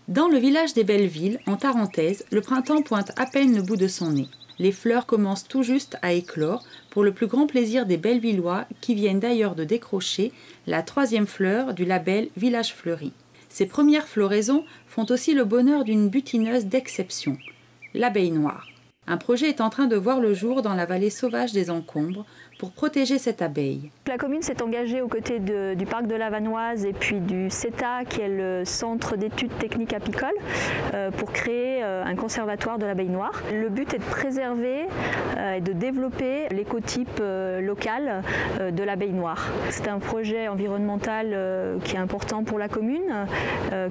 Dans le village des Bellevilles, en Tarentaise, le printemps pointe à peine le bout de son nez. Les fleurs commencent tout juste à éclore, pour le plus grand plaisir des Bellevillois qui viennent d'ailleurs de décrocher la 3e fleur du label Village Fleuri. Ces premières floraisons font aussi le bonheur d'une butineuse d'exception, l'abeille noire. Un projet est en train de voir le jour dans la vallée sauvage des Encombres pour protéger cette abeille. La commune s'est engagée aux côtés du parc de la Vanoise et puis du CETA, qui est le centre d'études techniques apicoles, pour créer un conservatoire de l'abeille noire. Le but est de préserver et de développer l'écotype local de l'abeille noire. C'est un projet environnemental qui est important pour la commune,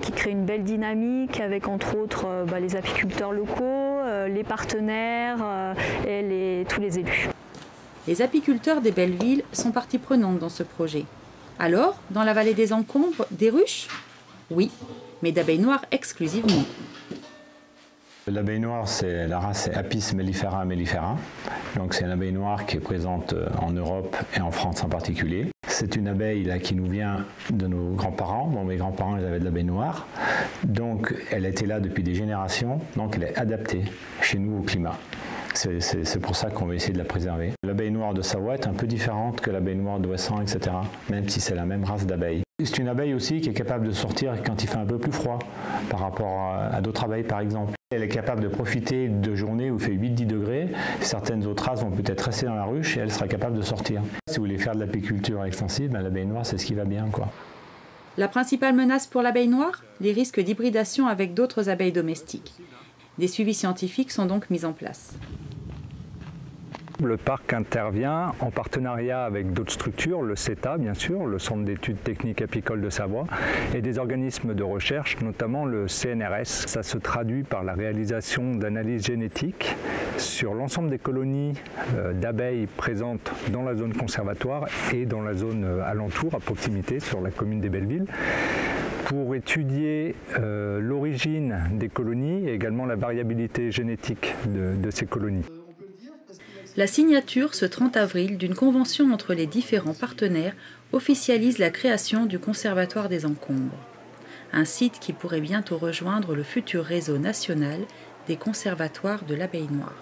qui crée une belle dynamique avec entre autres les apiculteurs locaux, les partenaires et tous les élus. Les apiculteurs des Bellevilles sont partie prenante dans ce projet. Alors, dans la vallée des Encombres, des ruches? Oui, mais d'abeilles noires exclusivement. L'abeille noire, la race c'est Apis mellifera mellifera. Donc c'est une abeille noire qui est présente en Europe et en France en particulier. C'est une abeille là, qui nous vient de nos grands-parents. Bon, mes grands-parents ils avaient de l'abeille noire. Donc elle était là depuis des générations. Donc elle est adaptée chez nous au climat. C'est pour ça qu'on va essayer de la préserver. L'abeille noire de Savoie est un peu différente que l'abeille noire d'Ouessant, etc. Même si c'est la même race d'abeilles. C'est une abeille aussi qui est capable de sortir quand il fait un peu plus froid par rapport à d'autres abeilles par exemple. Elle est capable de profiter de journées où il fait 8-10 degrés. Certaines autres races vont peut-être rester dans la ruche et elle sera capable de sortir. Si vous voulez faire de l'apiculture extensive, l'abeille noire c'est ce qui va bien, quoi. La principale menace pour l'abeille noire? Les risques d'hybridation avec d'autres abeilles domestiques. Des suivis scientifiques sont donc mis en place. Le parc intervient en partenariat avec d'autres structures, le CETA bien sûr, le Centre d'études techniques apicoles de Savoie, et des organismes de recherche, notamment le CNRS. Ça se traduit par la réalisation d'analyses génétiques sur l'ensemble des colonies d'abeilles présentes dans la zone conservatoire et dans la zone alentour, à proximité, sur la commune des Bellevilles, pour étudier l'origine des colonies et également la variabilité génétique de ces colonies. La signature ce 30 avril d'une convention entre les différents partenaires officialise la création du Conservatoire des Encombres, un site qui pourrait bientôt rejoindre le futur réseau national des conservatoires de l'abeille noire.